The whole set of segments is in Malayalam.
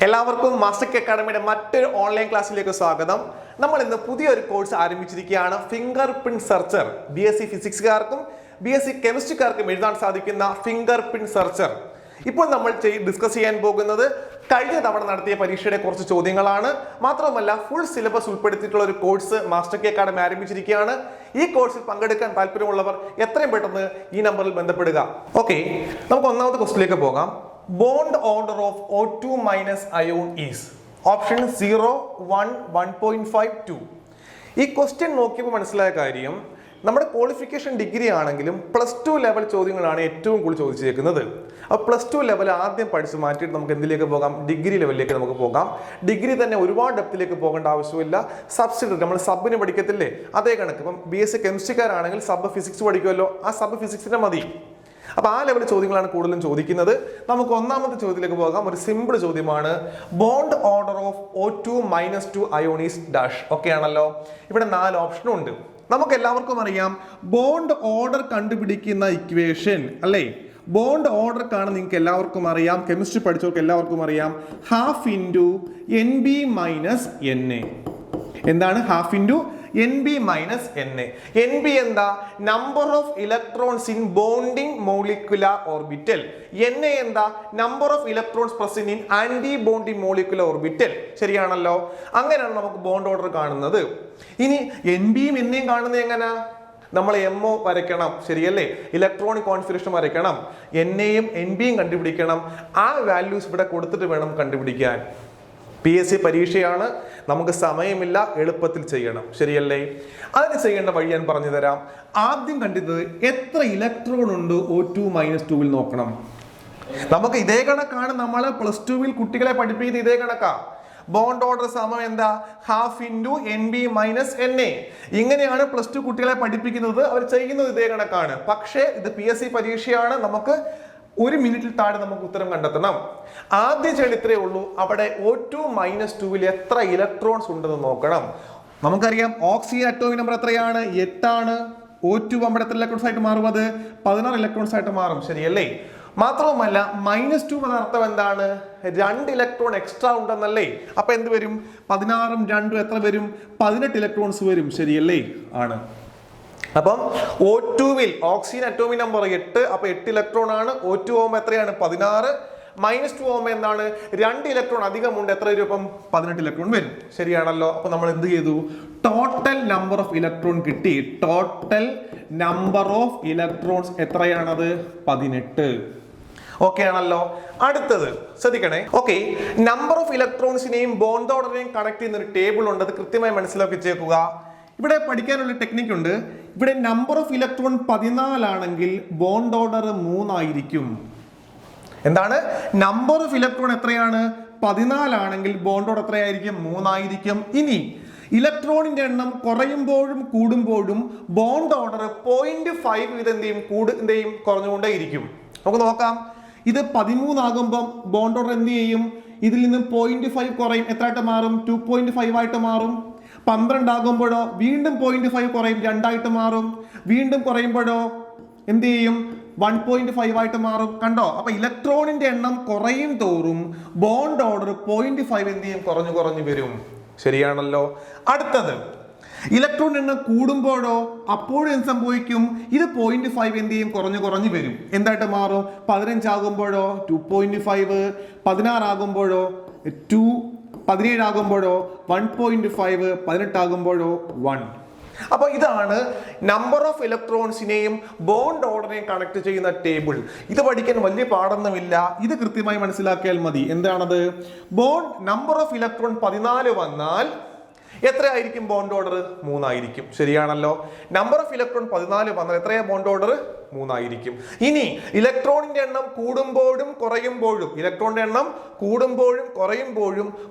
എല്ലാവർക്കും മാസ്റ്റർ അക്കാഡമിയുടെ മറ്റൊരു ഓൺലൈൻ ക്ലാസ്സിലേക്ക് സ്വാഗതം. നമ്മൾ ഇന്ന് പുതിയൊരു കോഴ്സ് ആരംഭിച്ചിരിക്കുകയാണ്. Finger print searcher. BSc ഫിസിക്സുകാർക്കും BSc കെമിസ്ട്രിക്കാർക്കും എഴുതാൻ സാധിക്കുന്ന ഫിംഗർ പ്രിന്റ് സെർച്ചർ. ഇപ്പോൾ നമ്മൾ ഡിസ്കസ് ചെയ്യാൻ പോകുന്നത് കഴിഞ്ഞ തവണ നടത്തിയ പരീക്ഷയുടെ കുറച്ച് ചോദ്യങ്ങളാണ്. മാത്രമല്ല ഫുൾ സിലബസ് ഉൾപ്പെടുത്തിയിട്ടുള്ള ഒരു കോഴ്സ് മാസ്റ്റർ അക്കാഡമി ആരംഭിച്ചിരിക്കുകയാണ്. ഈ കോഴ്സിൽ പങ്കെടുക്കാൻ താല്പര്യമുള്ളവർ എത്രയും പെട്ടെന്ന് ഈ നമ്പറിൽ ബന്ധപ്പെടുക. ഓക്കെ, നമുക്ക് ഒന്നാമത്തെ ക്വസ്റ്റിലേക്ക് പോകാം. Bond order of O2 minus ion is option 0, 1, 1.5, 2. ഈ ക്വസ്റ്റ്യൻ നോക്കിയപ്പോൾ മനസ്സിലായ കാര്യം, നമ്മുടെ ക്വാളിഫിക്കേഷൻ ഡിഗ്രി ആണെങ്കിലും +2 ലെവൽ ചോദ്യങ്ങളാണ് ഏറ്റവും കൂടുതൽ ചോദിച്ചേക്കുന്നത്. അപ്പോൾ +2 ലെവൽ ആദ്യം പഠിച്ച് മാറ്റിയിട്ട് നമുക്ക് എന്തിലേക്ക് പോകാം? ഡിഗ്രി ലെവലിലേക്ക് നമുക്ക് പോകാം. ഡിഗ്രി തന്നെ ഒരുപാട് ഡെപ്തിലേക്ക് പോകേണ്ട ആവശ്യമില്ല. സബ്സിഡറി നമ്മൾ സബിന് പഠിക്കത്തില്ലേ, അതേ കണക്ക്. ഇപ്പം BSc കെമിസ്ട്രിക്കാരാണെങ്കിൽ സബ് ഫിസിക്സ് പഠിക്കുമല്ലോ, ആ സബ് ഫിസിക്സിന്റെ മതി. അപ്പൊ ആ ലെവൽ ചോദ്യങ്ങളാണ് കൂടുതലും ചോദിക്കുന്നത്. നമുക്ക് ഒന്നാമത്തെ ചോദ്യത്തിലേക്ക് പോകാം. ഒരു സിമ്പിൾ ചോദ്യമാണ്. Bond order of O2 - 2 ion is dash. Okay ആണല്ലോ. ഇവിടെ 4 ഓപ്ഷനും ഉണ്ട്. നമുക്ക് എല്ലാവർക്കും അറിയാം ബോണ്ട് ഓർഡർ കണ്ടുപിടിക്കുന്ന ഇക്വേഷൻ അല്ലേ? ബോണ്ട് ഓർഡർ കാണാൻ നിങ്ങൾക്ക് എല്ലാവർക്കും അറിയാം, കെമിസ്ട്രി പഠിച്ചവർക്ക് എല്ലാവർക്കും അറിയാം. ½ × NB - NA. എന്താണ് ½ × NB - NA. NB എന്താ? Number of electrons in bonding molecular orbital. NA എന്താ? Number of electrons present in antibonding molecular orbital. ശരിയാണല്ലോ. അങ്ങനെയാണ് നമുക്ക് ബോണ്ട് ഓർഡർ കാണുന്നത്. ഇനി NBയും NAയും കാണുന്നത് എങ്ങനെ? നമ്മൾ MO വരയ്ക്കണം, ശരിയല്ലേ? ഇലക്ട്രോണിക് കോൺഫിഗറേഷൻ വരയ്ക്കണം. NAയും NBയും കണ്ടുപിടിക്കണം. ആ വാല്യൂസ് ഇവിടെ കൊടുത്തിട്ട് വേണം കണ്ടുപിടിക്കാൻ. PSc പരീക്ഷയാണ്, നമുക്ക് സമയമില്ല, എളുപ്പത്തിൽ ചെയ്യണം, ശരിയല്ലേ? അതിന് ചെയ്യേണ്ട വഴി ഞാൻ പറഞ്ഞു തരാം. ആദ്യം കണ്ടത് എത്ര ഇലക്ട്രോൺ ഉണ്ട് O2 - 2 നോക്കണം. നമുക്ക് ഇതേ കണക്കാണ് നമ്മൾ +2 കുട്ടികളെ പഠിപ്പിക്കുന്നത്. ഇതേ കണക്കാ. ബോണ്ട് ഓർഡർ സമം എന്താ? ½ × NB - NA. ഇങ്ങനെയാണ് +2 കുട്ടികളെ പഠിപ്പിക്കുന്നത്. അവർ ചെയ്യുന്നത് ഇതേ കണക്കാണ്. പക്ഷേ ഇത് PSc പരീക്ഷയാണ്, നമുക്ക് 1 മിനിറ്റിൽ താഴെ നമുക്ക് ഉത്തരം കണ്ടെത്തണം. ആദ്യം ചെയ്യേണ്ട ഇത്രയേ ഉള്ളൂ. അവിടെ O2 - 2 എത്ര ഇലക്ട്രോൺസ് ഉണ്ടെന്ന് നോക്കണം. നമുക്കറിയാം ഓക്സിജൻ അറ്റോമിക് നമ്പർ എത്രയാണ്? 8 ആണ്. O2 നമ്മുടെ എത്ര ഇലക്ട്രോൺസ് ആയിട്ട് മാറും? അത് 16 ഇലക്ട്രോൺസ് ആയിട്ട് മാറും, ശരിയല്ലേ? മാത്രവുമല്ല -2 എന്ന അർത്ഥം എന്താണ്? 2 ഇലക്ട്രോൺ എക്സ്ട്രാ ഉണ്ടെന്നല്ലേ? അപ്പൊ എന്ത് വരും? 16ഉം 2ഉം എത്ര വരും? 18 ഇലക്ട്രോൺസ് വരും, ശരിയല്ലേ? ആണ്. അപ്പം O2-വിൽ ഓക്സിജൻ അറ്റോമിക് നമ്പർ 8, അപ്പൊ 8 ഇലക്ട്രോൺ ആണ്. O2 ആവുമ്പോൾ എത്രയാണ്? 16. -2 ആവുമ്പോൾ എന്താണ്? 2 ഇലക്ട്രോൺ അധികമുണ്ട്. എത്ര വരും? അപ്പം 18 ഇലക്ട്രോൺ വരും, ശരിയാണല്ലോ. അപ്പൊ നമ്മൾ എന്ത് ചെയ്തു? ടോട്ടൽ നമ്പർ ഓഫ് ഇലക്ട്രോൺ കിട്ടി. ടോട്ടൽ നമ്പർ ഓഫ് ഇലക്ട്രോൺസ് എത്രയാണത്? 18. ഓക്കെ ആണല്ലോ. അടുത്തത് ശ്രദ്ധിക്കണേ. ഓക്കെ, നമ്പർ ഓഫ് ഇലക്ട്രോൺസിനെയും ബോണ്ട് ഓർഡറിനെയും കണക്ട് ചെയ്യുന്ന ഒരു ടേബിൾ ഉണ്ട്. അത് കൃത്യമായി മനസ്സിലാക്കി വെച്ചേക്കുക. ഇവിടെ പഠിക്കാനുള്ള ടെക്നിക് ഉണ്ട്. ഇവിടെ നമ്പർ ഓഫ് ഇലക്ട്രോൺ 14 ആണെങ്കിൽ ബോണ്ട് ഓർഡർ 3 ആയിരിക്കും. എന്താണ്? നമ്പർ ഓഫ് ഇലക്ട്രോൺ എത്രയാണ്? 14 ആണെങ്കിൽ ബോണ്ട് ഓർഡർ എത്രയായിരിക്കും? 3 ആയിരിക്കും. ഇനി ഇലക്ട്രോണിന്റെ എണ്ണം കുറയുമ്പോഴും കൂടുമ്പോഴും ബോണ്ട് ഓർഡർ 0.5 വീതം എന്ത് ചെയ്യും? കുറഞ്ഞുകൊണ്ടേയിരിക്കും. നമുക്ക് നോക്കാം. ഇത് 13 ആകുമ്പോൾ ബോണ്ട് ഓർഡർ എന്ത് ചെയ്യും? ഇതിൽ നിന്ന് 0.5 കുറയും. എത്രയായിട്ട് മാറും? 2.5 ആയിട്ട് മാറും. 12 ആകുമ്പോഴോ വീണ്ടും 0.5 കുറയും, 2 ആയിട്ട് മാറും. വീണ്ടും കുറയുമ്പോഴോ എന്ത് ചെയ്യും? 1.5 ആയിട്ട് മാറും. കണ്ടോ? അപ്പൊ ഇലക്ട്രോണിന്റെ എണ്ണം കുറയും തോറും ബോണ്ട് ഓർഡർ 0.5 എന്ത് ചെയ്യും? കുറഞ്ഞു കുറഞ്ഞു വരും, ശരിയാണല്ലോ. അടുത്തത് ഇലക്ട്രോൺ എണ്ണം കൂടുമ്പോഴോ അപ്പോഴും എന്ത് സംഭവിക്കും? ഇത് 0.5 എന്ത് ചെയ്യും? കുറഞ്ഞു കുറഞ്ഞു വരും. എന്തായിട്ട് മാറും? 15 ആകുമ്പോഴോ 2.5, 16 ആകുമ്പോഴോ 2, 17 ആകുമ്പോഴോ 1.5, 18 ആകുമ്പോഴോ 1. അപ്പൊ ഇതാണ് നമ്പർ ഓഫ് ഇലക്ട്രോൺസിനെയും ബോണ്ട് ഓർഡറിനെയും കണക്ട് ചെയ്യുന്ന ടേബിൾ. ഇത് പഠിക്കാൻ വലിയ പാടൊന്നുമില്ല, ഇത് കൃത്യമായി മനസ്സിലാക്കിയാൽ മതി. എന്താണത്? ബോണ്ട് നമ്പർ ഓഫ് ഇലക്ട്രോൺ 14 വന്നാൽ എത്രയായിരിക്കും? ബോണ്ട് ഓർഡർ 3 ആയിരിക്കും, ശരിയാണല്ലോ. നമ്പർ ഓഫ് ഇലക്ട്രോൺ 14 വന്നാൽ എത്രയാ? ബോണ്ട് ഓർഡർ 3 ആയിരിക്കും. ഇനി ഇലക്ട്രോണിന്റെ എണ്ണം കൂടുമ്പോഴും കുറയുമ്പോഴും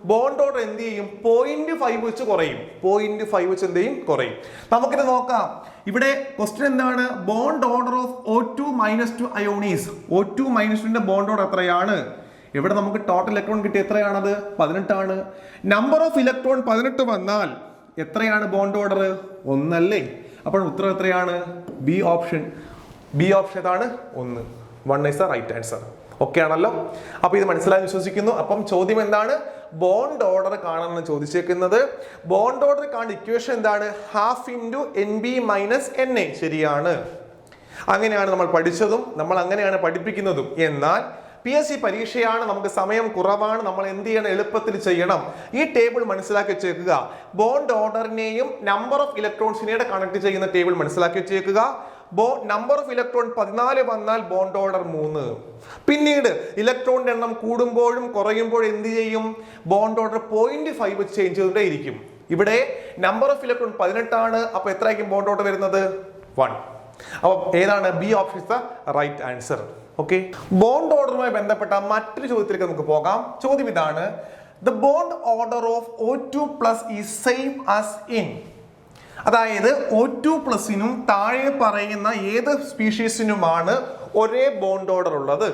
ബോണ്ട് ഓർഡർ എന്ത് ചെയ്യും? 0.5 വെച്ച് കുറയും. 0.5 വെച്ച് എന്ത് ചെയ്യും? കുറയും. നമുക്കിത് നോക്കാം. ഇവിടെ ക്വസ്റ്റ്യൻ എന്താണ്? Bond order of O2 - 2 ion is. O2 - 2ന്റെ ബോണ്ട് ഓർഡർ എത്രയാണ്? ഇവിടെ നമുക്ക് ടോട്ടൽ ഇലക്ട്രോൺ കിട്ടിയ എത്രയാണത്? 18 ആണ്. നമ്പർ ഓഫ് ഇലക്ട്രോൺ 18 വന്നാൽ എത്രയാണ് ബോണ്ട് ഓർഡർ? 1 അല്ലേ? അപ്പോൾ ഉത്തരം എത്രയാണ്? B option. ബി ഓപ്ഷൻ ഏതാണ്? 1. 1 is the right answer. Okay ആണല്ലോ? അപ്പൊ ഇത് മനസ്സിലായി വിശ്വസിക്കുന്നു. അപ്പം ചോദ്യം എന്താണ്? ബോണ്ട് ഓർഡർ കാണാനാണ് ചോദിച്ചേക്കുന്നത്. ബോണ്ട് ഓർഡർ കാണുന്ന ഇക്വേഷൻ എന്താണ്? Half into NB minus NA. ശരിയാണ്, അങ്ങനെയാണ് നമ്മൾ പഠിച്ചതും നമ്മൾ അങ്ങനെയാണ് പഠിപ്പിക്കുന്നതും. എന്നാൽ PSC പരീക്ഷയാണ്, നമുക്ക് സമയം കുറവാണ്, നമ്മൾ എന്ത് ചെയ്യണം? എളുപ്പത്തിൽ ചെയ്യണം. ഈ ടേബിൾ മനസ്സിലാക്കി വെച്ചേക്കുക. ബോണ്ട് ഓർഡറിനെയും നമ്പർ ഓഫ് ഇലക്ട്രോൺസിനെയും കണക്ട് ചെയ്യുന്ന ടേബിൾ മനസ്സിലാക്കി വെച്ചേക്കുക. നമ്പർ ഓഫ് ഇലക്ട്രോൺ 14 വന്നാൽ ബോണ്ട് ഓർഡർ 3. പിന്നീട് ഇലക്ട്രോണിന്റെ എണ്ണം കൂടുമ്പോഴും കുറയുമ്പോഴും എന്ത് ചെയ്യും? ബോണ്ട് ഓർഡർ 0.5 വെച്ച് ചേഞ്ച് ചെയ്തുകൊണ്ടേയിരിക്കും. ഇവിടെ നമ്പർ ഓഫ് ഇലക്ട്രോൺ 18 ആണ്. അപ്പൊ എത്രയായിരിക്കും ബോണ്ട് ഓർഡർ വരുന്നത്? 1. അപ്പൊ ഏതാണ്? B option is the right answer. Okay, bond ഓർഡറുമായി ബന്ധപ്പെട്ട മറ്റൊരു ചോദ്യത്തിലേക്ക് നമുക്ക് പോകാം. ചോദ്യം ഇതാണ്: the bond order of O2+ is same as in. അതായത് O2+നും താഴെ പറയുന്ന ഏത് സ്പീഷീസിനുമാണ് ഒരേ ബോണ്ട് ഓർഡർ ഉള്ളത്?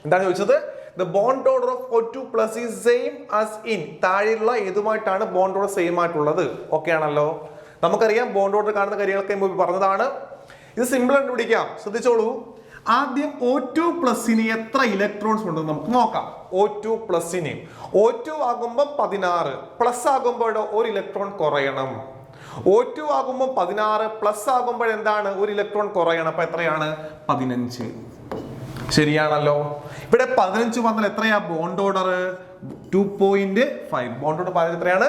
എന്താണ് ചോദിച്ചത്? The bond order of O2+ is same as in. താഴെയുള്ള ഏതുമായിട്ടാണ് ബോണ്ട് ഓർഡർ സെയിം ആയിട്ടുള്ളത്? ഓക്കെ ആണല്ലോ? നമുക്കറിയാം ബോണ്ട് ഓർഡർ കാണുന്ന കാര്യങ്ങളൊക്കെ മുമ്പ് പറഞ്ഞതാണ്. ഇത് സിമ്പിൾ കണ്ടുപിടിക്കാം. ശ്രദ്ധിച്ചോളൂ. ആദ്യം O2+ന് എത്ര ഇലക്ട്രോൺസ് ഉണ്ടെന്ന് നമുക്ക് നോക്കാം. O2+ന് O2 ആകുമ്പോൾ 16, പ്ലസ് ആകുമ്പോഴോ ഒരു ഇലക്ട്രോൺ കുറയണം. O2 ആകുമ്പോൾ 16, പ്ലസ് ആകുമ്പോൾ എന്താണ്? ഒരു ഇലക്ട്രോൺ കുറയണം. അപ്പൊ എത്രയാണ്? 15. ശരിയാണല്ലോ? ഇവിടെ 15 വന്നാൽ എത്രയാ ബോണ്ട് ഓർഡർ? 2.5. ബോണ്ട് ഓർഡർ പറഞ്ഞത് എത്രയാണ്?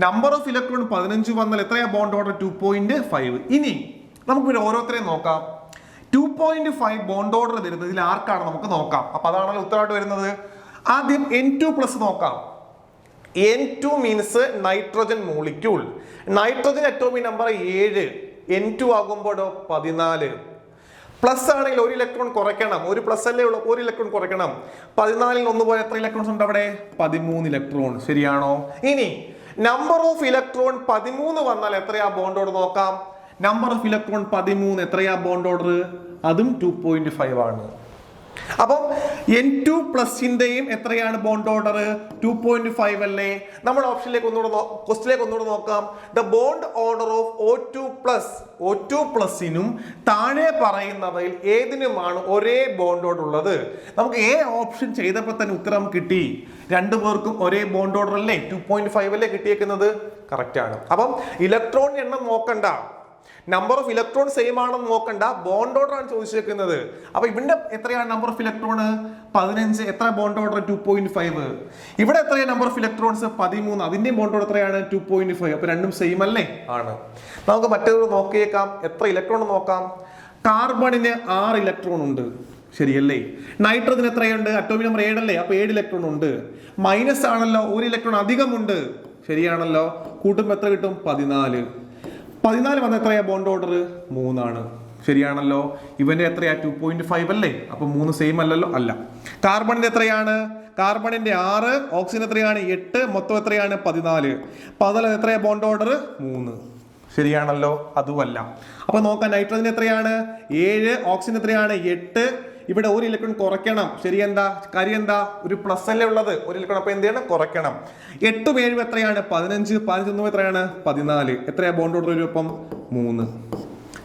നമ്പർ ഓഫ് ഇലക്ട്രോൺ 15 വന്നാൽ എത്രയാ ബോണ്ട് ഓർഡർ? 2.5. ഇനി നമുക്ക് പിന്നെ ഓരോരുത്തരെയും നോക്കാം. 2.5 ബോണ്ട് ഓർഡർ വരുന്നത് ഇതിൽ ആർക്കാണ് നമുക്ക് നോക്കാം. അപ്പൊ അതാണല്ലോ ഉത്തരവായിട്ട് വരുന്നത്. ആദ്യം N2+ നോക്കാം. N2 means nitrogen molecule. Nitrogen atomic number 7, N2 ആകുമ്പോഴോ 14. Plus ആണെങ്കിൽ ഒരു ഇലക്ട്രോൺ കുറയ്ക്കണം. ഒരു പ്ലസ് അല്ലേ ഉള്ളൂ, ഒരു ഇലക്ട്രോൺ കുറയ്ക്കണം. 14-ൽ 1 പോയ എത്ര ഇലക്ട്രോൺസ് ഉണ്ട് അവിടെ? 13 ഇലക്ട്രോൺ. ശരിയാണോ? ഇനി നമ്പർ ഓഫ് ഇലക്ട്രോൺ 13 വന്നാൽ എത്രയാ ബോണ്ട് ഓർഡർ നോക്കാം. നമ്പർ ഓഫ് ഇലക്ട്രോൺ 13, എത്രയാ ബോണ്ട് ഓർഡർ? അതും 2.5 ആണ്. അപ്പം N2+ന്റെയും എത്രയാണ് ബോണ്ട് ഓർഡർ? 2.5 അല്ലേ? നമ്മൾ ഓപ്ഷനിലേക്ക് ക്വസ്റ്റിലേക്ക് ഒന്നുകൂടെ നോക്കാം. ദ ബോണ്ട് ഓർഡർ ഓഫ് O2+നും താഴെ പറയുന്നവയിൽ ഏതിനുമാണ് ഒരേ ബോണ്ട് ഓർഡർ ഉള്ളത്? നമുക്ക് A ഓപ്ഷൻ ചെയ്തപ്പോൾ തന്നെ ഉത്തരം കിട്ടി. രണ്ടുപേർക്കും ഒരേ ബോണ്ട് ഓർഡർ അല്ലേ? 2.5 അല്ലേ കിട്ടിയേക്കുന്നത്? കറക്റ്റ് ആണ്. അപ്പം ഇലക്ട്രോൺ എണ്ണം നോക്കണ്ട, നമ്പർ ഓഫ് ഇലക്ട്രോൺ സെയിം ആണെന്ന് നോക്കണ്ട, ബോണ്ട് ഓർഡർ ആണ് ചോദിച്ചേക്കുന്നത്. അപ്പൊ ഇവിടെ എത്രയാണ് നമ്പർ ഓഫ് ഇലക്ട്രോൺ? 15. എത്ര ബോണ്ട് ഓർഡർ? 2.5. ഇവിടെ എത്രയാണ് നമ്പർ ഓഫ് ഇലക്ട്രോൺസ്? 13. അതിന്റെയും ബോണ്ട് ഓർഡർ എത്രയാണ്? 2.5. അപ്പൊ രണ്ടും സെയിം അല്ലേ? ആണ്. നമുക്ക് മറ്റൊരു നോക്കിയേക്കാം. എത്ര ഇലക്ട്രോൺ നോക്കാം. കാർബണിന് 6 ഇലക്ട്രോൺ ഉണ്ട്. ശരിയല്ലേ? നൈട്രജൻ എത്രയുണ്ട്? അറ്റോമിക് നമ്പർ 7 അല്ലേ? അപ്പൊ 7 ഇലക്ട്രോൺ ഉണ്ട്. മൈനസ് ആണല്ലോ, ഒരു ഇലക്ട്രോൺ അധികമുണ്ട്. ശരിയാണല്ലോ? കൂട്ടുമ്പോൾ എത്ര കിട്ടും? 14. 14 വന്ന എത്രയാ ബോണ്ട് ഓർഡർ? 3 ആണ്. ശരിയാണല്ലോ? ഇവന്റെ എത്രയാ? 2.5 അല്ലേ? അപ്പൊ 3 സെയിം അല്ലല്ലോ? അല്ല. കാർബണിന്റെ എത്രയാണ്? കാർബണിന്റെ 6, ഓക്സിജൻ എത്രയാണ്? 8, മൊത്തം എത്രയാണ്? 14. 14 എത്രയാ ബോണ്ട് ഓർഡർ? 3. ശരിയാണല്ലോ? അതുമല്ല. അപ്പൊ നോക്കാം, നൈട്രജൻ എത്രയാണ്? 7, ഓക്സിജൻ എത്രയാണ്? 8. ഇവിടെ ഒരു ഇലക്ട്രോൺ കുറയ്ക്കണം. ശരി, എന്താ കാര്യം? എന്താ? ഒരു പ്ലസ് അല്ലേ ഉള്ളത്, ഒരു ഇലക്ട്രോൺ. അപ്പൊ എന്ത് ചെയ്യണം? കുറയ്ക്കണം. 8 ഉം 7 എത്രയാണ്? 15. 15 എത്രയാണ്? 14. എത്രയാ ബോണ്ട് ഓർഡർ? ഒപ്പം 3.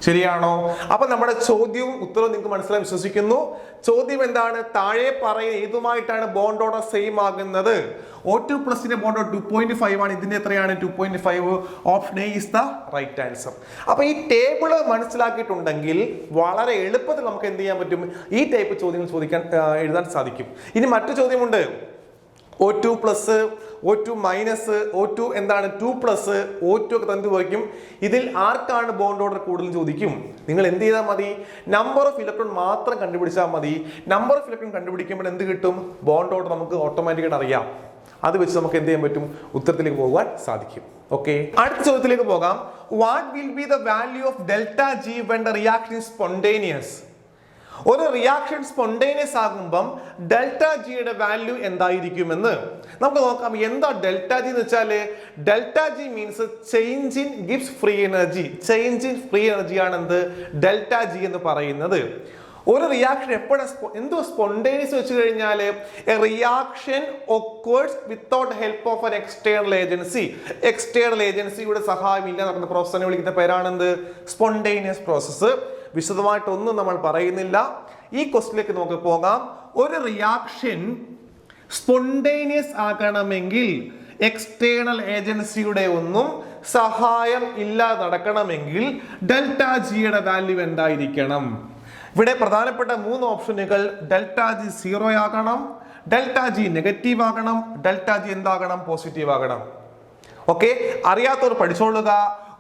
ശരിയാണോ? അപ്പൊ നമ്മുടെ ചോദ്യവും ഉത്തരവും നിങ്ങൾക്ക് മനസ്സിലായി വിശ്വസിക്കുന്നു. ചോദ്യം എന്താണ്? താഴെ പറയുന്ന ഏതുമായിട്ടാണ് ബോണ്ട് ഓർഡർ സെയിം ആകുന്നത്? O2+ന്റെ ബോണ്ട് ഓർഡർ 2.5 ആണ്. ഇതിന്റെ എത്രയാണ്? 2.5. Option A is the right answer. അപ്പൊ ഈ ടേബിൾ മനസ്സിലാക്കിയിട്ടുണ്ടെങ്കിൽ വളരെ എളുപ്പത്തിൽ നമുക്ക് എന്ത് ചെയ്യാൻ പറ്റും? ഈ ടൈപ്പ് ചോദ്യങ്ങൾ എഴുതാൻ സാധിക്കും. ഇനി മറ്റു ചോദ്യമുണ്ട്. O2+, O2-, O2 എന്താണ്? 2+, O2 ഒക്കെ തന്നിട്ട് ചോദിക്കും. ഇതിൽ ആർക്കാണ് ബോണ്ട് ഓർഡർ കൂടുതൽ ചോദിക്കും. നിങ്ങൾ എന്ത് ചെയ്താൽ മതി? നമ്പർ ഓഫ് ഇലക്ട്രോൺ മാത്രം കണ്ടുപിടിച്ചാൽ മതി. നമ്പർ ഓഫ് ഇലക്ട്രോൺ കണ്ടുപിടിക്കുമ്പോൾ എന്ത് കിട്ടും? ബോണ്ട് ഓർഡർ നമുക്ക് ഓട്ടോമാറ്റിക്കായിട്ട് അറിയാം. അത് വെച്ച് നമുക്ക് എന്ത് ചെയ്യാൻ പറ്റും? ഉത്തരത്തിലേക്ക് പോകാൻ സാധിക്കും. ഓക്കെ, അടുത്ത ചോദ്യത്തിലേക്ക് പോകാം. What will be the value of ΔG when the reaction is spontaneous? ഒരു റിയാക്ഷൻ സ്പോണ്ടേനിയസ് ആകുമ്പം ΔGയുടെ വാല്യൂ എന്തായിരിക്കുമെന്ന് നമുക്ക് നോക്കാം. എന്താ ΔG എന്ന് വെച്ചാല്? ΔG means change in Gibbs free energy. Change in free energy ആണ് എന്ത്? ΔG എന്ന് പറയുന്നത്. ഒരു റിയാക്ഷൻ എപ്പോഴും എന്തോ സ്പോണ്ടേനിയസ് വെച്ച് കഴിഞ്ഞാൽ A reaction occurs without help of an external agency. External ഏജൻസിയുടെ സഹായം ഇല്ല നടക്കുന്ന പ്രോസസ്സിനെ വിളിക്കുന്ന പേരാണെന്ത്? Spontaneous process. വിശദമായിട്ടൊന്നും നമ്മൾ പറയുന്നില്ല. ഈ ക്വസ്റ്റിലേക്ക് നമുക്ക് പോകാം. ഒരു റിയാക്ഷൻ സ്പോണ്ടേനിയസ് ആകണമെങ്കിൽ എക്സ്റ്റേണൽ ഏജൻസിയുടെ ഒന്നും സഹായം ഇല്ലാതെ നടക്കണമെങ്കിൽ ഡെൽറ്റ ജിയുടെ വാല്യൂ എന്തായിരിക്കണം? ഇവിടെ പ്രധാനപ്പെട്ട 3 ഓപ്ഷനുകൾ: ഡെൽറ്റ ജി 0 ആകണം, ഡെൽറ്റ ജി നെഗറ്റീവ് ആകണം, ഡെൽറ്റ ജി എന്താകണം? പോസിറ്റീവ് ആകണം. ഓക്കെ, അറിയാത്തവർ പഠിച്ചോളുക.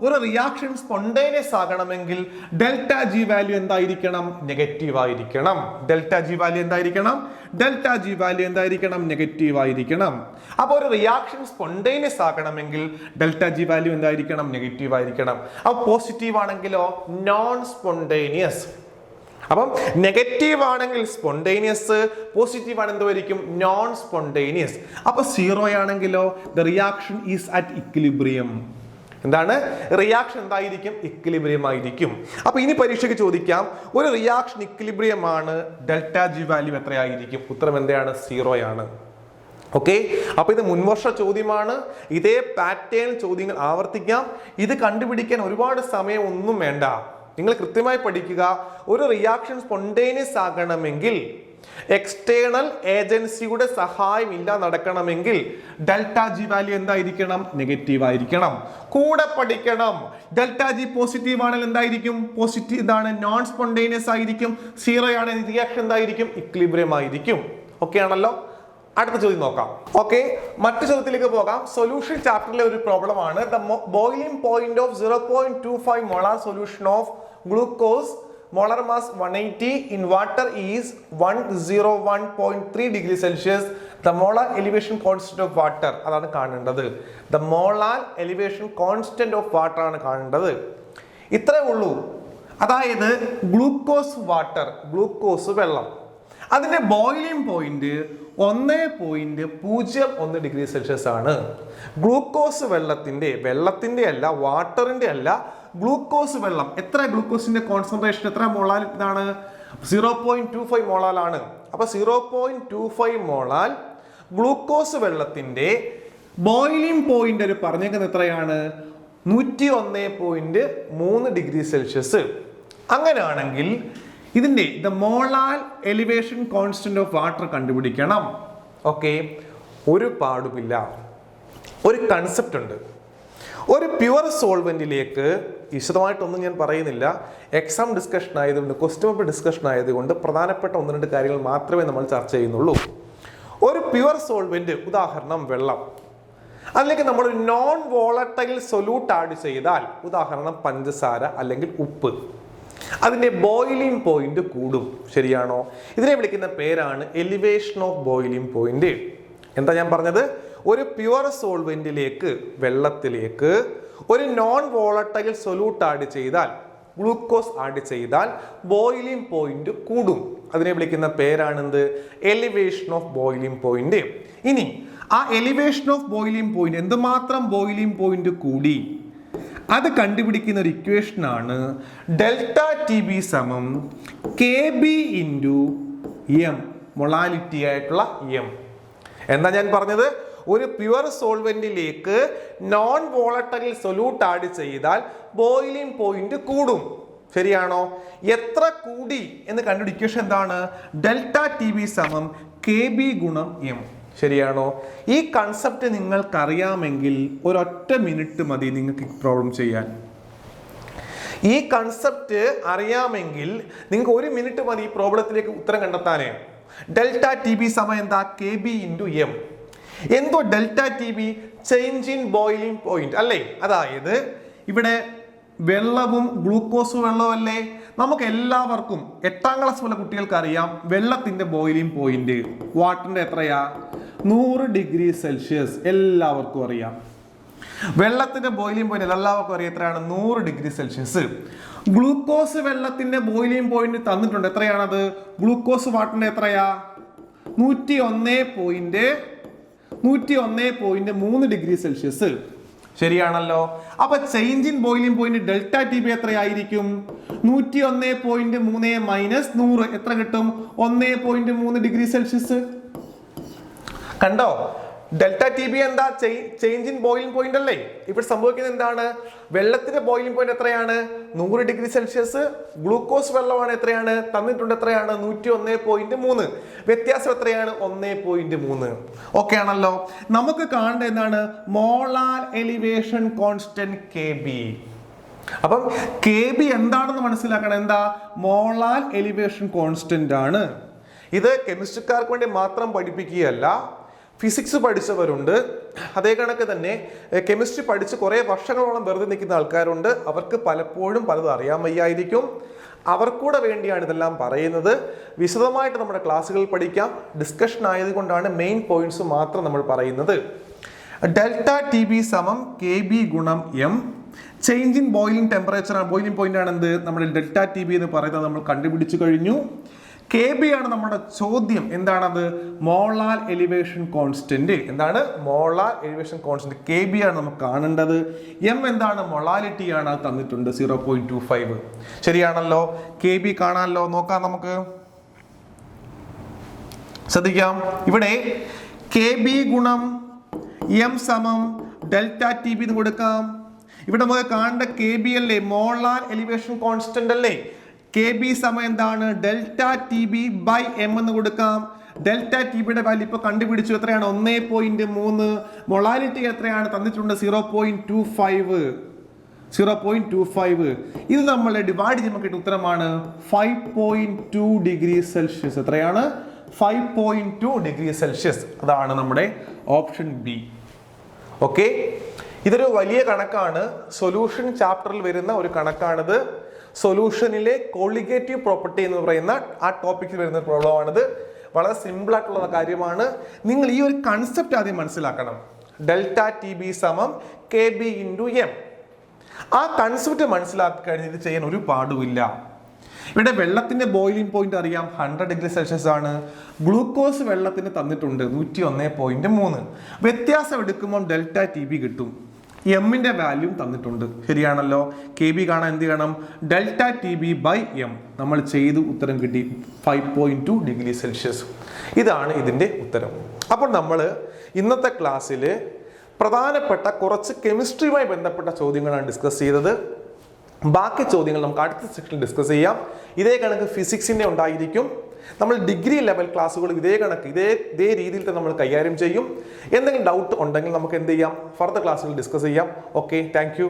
ഒരു റിയാക്ഷൻ സ്പോണ്ടേനിയസ് ആകണമെങ്കിൽ ഡെൽറ്റ ജി വാല്യൂ എന്തായിരിക്കണം? നെഗറ്റീവ് ആയിരിക്കണം. ഡെൽറ്റ ജി വാല്യൂ എന്തായിരിക്കണം? ഡെൽറ്റ ജി വാല്യൂ എന്തായിരിക്കണം? നെഗറ്റീവ് ആയിരിക്കണം. അപ്പോൾ ഒരു റിയാക്ഷൻ സ്പോണ്ടേനിയസ് ആകണമെങ്കിൽ ഡെൽറ്റ ജി വാല്യൂ എന്തായിരിക്കണം? നെഗറ്റീവ് ആയിരിക്കണം. അപ്പോൾ പോസിറ്റീവ് ആണെങ്കിലോ നോൺ സ്പോണ്ടേനിയസ്. അപ്പം നെഗറ്റീവ് ആണെങ്കിൽ സ്പോണ്ടേനിയസ്, പോസിറ്റീവ് ആണ് എന്തായിരിക്കും? Non spontaneous. അപ്പൊ 0 ആണെങ്കിലോ the reaction is at equilibrium. എന്താണ്? റിയാക്ഷൻ എന്തായിരിക്കും? ഇക്വിലിബ്രിയം ആയിരിക്കും. അപ്പൊ ഇനി പരീക്ഷയ്ക്ക് ചോദിക്കാം, ഒരു റിയാക്ഷൻ ഇക്വിലിബ്രിയം ആണ്, ഡെൽറ്റ ജി വാല്യൂ എത്രയായിരിക്കും? ഉത്തരം എന്താണ്? 0 ആണ്. ഓക്കെ, അപ്പൊ ഇത് മുൻവർഷ ചോദ്യമാണ്. ഇതേ പാറ്റേൺ ചോദ്യങ്ങൾ ആവർത്തിക്കാം. ഇത് കണ്ടുപിടിക്കാൻ ഒരുപാട് സമയം ഒന്നും വേണ്ട. നിങ്ങൾ കൃത്യമായി പഠിക്കുക. ഒരു റിയാക്ഷൻ സ്പോണ്ടേനിയസ് ആകണമെങ്കിൽ എക്സ്റ്റേണൽ ഏജൻസിയുടെ സഹായം ഇല്ല നടക്കണമെങ്കിൽ ഡെൽറ്റ ജി വാല്യൂ എന്തായിരിക്കണം? നെഗറ്റീവ് ആയിരിക്കണം. കൂടെ പഠിക്കണം, ഡെൽറ്റ ജി പോസിറ്റീവ് ആണെങ്കിൽ എന്തായിരിക്കും? പോസിറ്റീവ് ഇതാണ്, നോൺ സ്പോണ്ടേനിയസ് ആയിരിക്കും. 0 ആണെങ്കിൽ റിയാക്ഷൻ എന്തായിരിക്കും? ഇക്വിലിബ്രിയം ആയിരിക്കും. ഓക്കെ ആണല്ലോ? അടുത്ത ചോദ്യം നോക്കാം. ഓക്കെ, മറ്റു ചോദ്യത്തിലേക്ക് പോകാം. സൊല്യൂഷൻ ചാപ്റ്ററിലെ ഒരു പ്രോബ്ലം ആണ്. The boiling point of 0.25 molar solution of glucose molar mass 180 in water is 101.3 degree Celsius. The molar elevation constant of water അതാണ് കാണേണ്ടത്. The molar elevation constant of water ആണ് കാണേണ്ടത്. ഇത്രേ ഉള്ളൂ. അതായത് ഗ്ലൂക്കോസ് വാട്ടർ, ഗ്ലൂക്കോസ് വെള്ളം, അതിന്റെ ബോയിലിംഗ് പോയിന്റ് 1.01 ഡിഗ്രി സെൽഷ്യസ് ആണ്. ഗ്ലൂക്കോസ് വെള്ളത്തിന്റെ അല്ല, വാട്ടറിന്റെ അല്ല, ഗ്ലൂക്കോസ് വെള്ളം. എത്ര ഗ്ലൂക്കോസിന്റെ കോൺസെൻട്രേഷൻ എത്ര മോളാൽ? ഇതാണ് 0.25 മോളാൽ ആണ്. അപ്പൊ 0.25 മോളാൽ ഗ്ലൂക്കോസ് വെള്ളത്തിന്റെ ബോയിലിംഗ് പോയിന്റ് ഒരു പറഞ്ഞേക്കുന്നത് എത്രയാണ്? 101.3 ഡിഗ്രി സെൽഷ്യസ്. അങ്ങനെയാണെങ്കിൽ ഇതിന്റെ the molar elevation constant of water കണ്ടുപിടിക്കണം. ഓക്കെ, ഒരു പാടുമില്ല. ഒരു കൺസെപ്റ്റ് ഉണ്ട്. ഒരു പ്യുവർ സോൾവെന്റിലേക്ക് വിശദമായിട്ടൊന്നും ഞാൻ പറയുന്നില്ല, എക്സാം ഡിസ്കഷൻ ആയതുകൊണ്ട്, ക്വസ്റ്റ്യൻ പേപ്പർ ഡിസ്കഷൻ ആയതുകൊണ്ട് പ്രധാനപ്പെട്ട 1-2 കാര്യങ്ങൾ മാത്രമേ നമ്മൾ ചർച്ച ചെയ്യുന്നുള്ളൂ. ഒരു പ്യുവർ സോൾവെന്റ്, ഉദാഹരണം വെള്ളം, അതിലേക്ക് നമ്മൾ ഒരു നോൺ വോളട്ടൈൽ സൊല്യൂട്ട് ആഡ് ചെയ്താൽ, ഉദാഹരണം പഞ്ചസാര അല്ലെങ്കിൽ ഉപ്പ്, അതിന്റെ ബോയിലിംഗ് പോയിന്റ് കൂടും. ശരിയാണോ? ഇതിനെ വിളിക്കുന്ന പേരാണ് എലിവേഷൻ ഓഫ് ബോയിലിംഗ് പോയിന്റ്. എന്താ ഞാൻ പറഞ്ഞത്? ഒരു പ്യുവർ സോൾവെന്റിലേക്ക്, വെള്ളത്തിലേക്ക് ഒരു നോൺ വോളട്ടൈൽ സൊല്യൂട്ട് ആഡ് ചെയ്താൽ, ഗ്ലൂക്കോസ് ആഡ് ചെയ്താൽ ബോയിലിംഗ് പോയിന്റ് കൂടും. അതിനെ വിളിക്കുന്ന പേരാണെന്ത്? Elevation of boiling point. ഇനി ആ എലിവേഷൻ ഓഫ് ബോയിലിംഗ് പോയിന്റ്, എന്തുമാത്രം ബോയിലിംഗ് പോയിന്റ് കൂടി, അത് കണ്ടുപിടിക്കുന്ന ഒരു ഇക്വേഷൻ ആണ് ഡെൽറ്റ ടി ബി സമം K B into M, molality ആയിട്ടുള്ള എം. എന്താ ഞാൻ പറഞ്ഞത്? ഒരു പ്യുവർ സോൾവെന്റിലേക്ക് നോൺ വോളട്ടൈൽ സൊല്യൂട്ട് ആഡ് ചെയ്താൽ ബോയിലിംഗ് പോയിന്റ് കൂടും. ശരിയാണോ? എത്ര കൂടി എന്ന് കണ്ടുപിടിക്കുക എന്താണ്? ഡെൽറ്റ ടി ബി സമം കെ ബി ഗുണം എം. ശരിയാണോ? ഈ കൺസെപ്റ്റ് നിങ്ങൾക്കറിയാമെങ്കിൽ ഒരൊറ്റ മിനിറ്റ് മതി നിങ്ങൾക്ക് ഈ പ്രോബ്ലം ചെയ്യാൻ. ഈ കൺസെപ്റ്റ് അറിയാമെങ്കിൽ നിങ്ങൾക്ക് 1 മിനിറ്റ് മതി ഈ പ്രോബ്ലത്തിലേക്ക് ഉത്തരം കണ്ടെത്താനേ. ഡെൽറ്റ ടി ബി സമയം എന്താ? K B into M. എന്തോ delta T B? Change in boiling point അല്ലേ? അതായത് ഇവിടെ വെള്ളവും ഗ്ലൂക്കോസ് വെള്ളവും അല്ലേ? നമുക്ക് എല്ലാവർക്കും 8ാം ക്ലാസ് പോലെ കുട്ടികൾക്ക് അറിയാം വെള്ളത്തിന്റെ ബോയിലിംഗ് പോയിന്റ് വാട്ടറിന്റെ എത്രയാ? 100 ഡിഗ്രി സെൽഷ്യസ്. എല്ലാവർക്കും അറിയാം വെള്ളത്തിന്റെ ബോയിലിംഗ് പോയിന്റ് എല്ലാവർക്കും അറിയാം എത്രയാണ്? 100 ഡിഗ്രി സെൽഷ്യസ്. ഗ്ലൂക്കോസ് വെള്ളത്തിന്റെ ബോയിലിംഗ് പോയിന്റ് തന്നിട്ടുണ്ട്. എത്രയാണത്? ഗ്ലൂക്കോസ് വാട്ടറിന്റെ എത്രയാ? 101.3 ഡിഗ്രി സെൽഷ്യസ്. ശരിയാണല്ലോ? അപ്പൊ change in boiling point delta T B എത്രയായിരിക്കും? 101.3 മൈനസ് 100 എത്ര കിട്ടും? 1.3 ഡിഗ്രി സെൽഷ്യസ്. കണ്ടോ? ഡെൽറ്റ ടി ബി എന്താ? ചേഞ്ച് ഇൻ ബോയിലിംഗ് പോയിന്റ് അല്ലേ? ഇവിടെ സംഭവിക്കുന്നത് എന്താണ്? വെള്ളത്തിന്റെ ബോയിലിംഗ് പോയിന്റ് എത്രയാണ്? 100 ഡിഗ്രി സെൽഷ്യസ്. ഗ്ലൂക്കോസ് വെള്ളമാണ് എത്രയാണ്? തന്നിട്ടുണ്ട് എത്രയാണ്? 101.3. വ്യത്യാസം എത്രയാണ്? 1.3. ഓക്കെ ആണല്ലോ. നമുക്ക് കാണേണ്ട എന്താണ്? Molar elevation constant KB. അപ്പം KB എന്താണെന്ന് മനസ്സിലാക്കണം. എന്താ? മോളാർ എലിവേഷൻ കോൺസ്റ്റന്റ് ആണ്. ഇത് കെമിസ്ട്രിക്കാർക്ക് വേണ്ടി മാത്രം പഠിപ്പിക്കുകയല്ല, ഫിസിക്സ് പഠിച്ചവരുണ്ട്, അതേ കണക്ക് തന്നെ കെമിസ്ട്രി പഠിച്ച് കുറേ വർഷങ്ങളോളം വെറുതെ നിൽക്കുന്ന ആൾക്കാരുണ്ട്. അവർക്ക് പലപ്പോഴും പലതും അറിയാൻ വയ്യായിരിക്കും. അവർക്കൂടെ വേണ്ടിയാണ് ഇതെല്ലാം പറയുന്നത്. വിശദമായിട്ട് നമ്മുടെ ക്ലാസ്സുകളിൽ പഠിക്കാം. ഡിസ്കഷൻ ആയതുകൊണ്ടാണ് മെയിൻ പോയിന്റ്സ് മാത്രം നമ്മൾ പറയുന്നത്. ഡെൽറ്റ ടി ബി സമം KB ഗുണം M. Change in boiling temperature ആണ്, ബോയിലിംഗ് പോയിന്റ് ആണ് എന്ത്? നമ്മുടെ ഡെൽറ്റ ടി ബി എന്ന് പറയുന്നത് നമ്മൾ കണ്ടുപിടിച്ചു കഴിഞ്ഞു. KB ആണ് നമ്മുടെ ചോദ്യം. എന്താണത്? Molar elevation constant. എന്താണ്? മോളാർ എലിവേഷൻ കോൺസ്റ്റന്റ് KB ആണ് നമുക്ക് കാണേണ്ടത്. M എന്താണ്? മൊളാലിറ്റി ആണ്, അത് തന്നിട്ടുണ്ട് 0.25. ശരിയാണല്ലോ. KB കാണാമല്ലോ. നോക്കാം നമുക്ക്. ശ്രദ്ധിക്കാം. ഇവിടെ KB ഗുണം M സമം ഡെൽറ്റ ടി ബി എന്ന് കൊടുക്കാം. ഇവിടെ നമുക്ക് കാണേണ്ട KB അല്ലേ? മോളാർ എലിവേഷൻ കോൺസ്റ്റന്റ് അല്ലേ? KB സമയം എന്താണ്? Delta T B by M എന്ന് കൊടുക്കാം. ഡെൽറ്റ ടി ബിയുടെ വാല്യൂ ഇപ്പൊ കണ്ടുപിടിച്ചു. എത്രയാണ്? 1.3. മൊളാലിറ്റി എത്രയാണ്? തന്നിട്ടുണ്ട് 0.25. ഇത് നമ്മൾ ഡിവൈഡ് ചെയ്യുമ്പോൾ കിട്ടുന്ന ഉത്തരമാണ് 5.2 ഡിഗ്രി സെൽഷ്യസ്. എത്രയാണ്? 5.2 ഡിഗ്രി സെൽഷ്യസ്. അതാണ് നമ്മുടെ ഓപ്ഷൻ ബി. ഓക്കെ, ഇതൊരു വലിയ കണക്കാണ്. സൊല്യൂഷൻ ചാപ്റ്ററിൽ വരുന്ന ഒരു കണക്കാണിത്. സൊല്യൂഷനിലെ കോളിഗേറ്റീവ് പ്രോപ്പർട്ടി എന്ന് പറയുന്ന ആ ടോപ്പിക്കിൽ വരുന്ന പ്രോബ്ലം ആണിത്. വളരെ സിമ്പിൾ ആയിട്ടുള്ള കാര്യമാണ്. നിങ്ങൾ ഈ ഒരു കൺസെപ്റ്റ് ആദ്യം മനസ്സിലാക്കണം. ഡെൽറ്റ ടി ബി സമം KB ഇൻറ്റു M. ആ കൺസെപ്റ്റ് മനസ്സിലാക്കി കഴിഞ്ഞ് ഇത് ചെയ്യാൻ ഒരു പാടുമില്ല. ഇവിടെ വെള്ളത്തിന്റെ ബോയിലിംഗ് പോയിന്റ് അറിയാം, 100 ഡിഗ്രി സെൽഷ്യസ് ആണ്. ഗ്ലൂക്കോസ് വെള്ളത്തിന് തന്നിട്ടുണ്ട് 101.3. വ്യത്യാസം എടുക്കുമ്പോൾ ഡെൽറ്റ ടി ബി കിട്ടും. എമ്മിന്റെ വാല്യൂ തന്നിട്ടുണ്ട്. ശരിയാണല്ലോ. KB കാണാൻ എന്ത് ചെയ്യണം? Delta T B by M. നമ്മൾ ചെയ്തു, ഉത്തരം കിട്ടി 5.2 ഡിഗ്രി സെൽഷ്യസ്. ഇതാണ് ഇതിന്റെ ഉത്തരം. അപ്പോൾ നമ്മൾ ഇന്നത്തെ ക്ലാസ്സിൽ പ്രധാനപ്പെട്ട കുറച്ച് കെമിസ്ട്രിയുമായി ബന്ധപ്പെട്ട ചോദ്യങ്ങളാണ് ഡിസ്കസ് ചെയ്തത്. ബാക്കി ചോദ്യങ്ങൾ നമുക്ക് അടുത്ത സെക്ഷനിൽ ഡിസ്കസ് ചെയ്യാം. ഇതേ കണക്ക് ഫിസിക്സിന്റെ ഉണ്ടായിരിക്കും. നമ്മൾ ഡിഗ്രി ലെവൽ ക്ലാസ്സുകൾ ഇതേ കണക്ക് ഇതേ രീതിയിൽ തന്നെ നമ്മൾ കൈകാര്യം ചെയ്യും. എന്തെങ്കിലും ഡൗട്ട് ഉണ്ടെങ്കിൽ നമുക്ക് എന്ത് ചെയ്യാം? ഫർദർ ക്ലാസ്സുകൾ ഡിസ്കസ് ചെയ്യാം. Okay, thank you.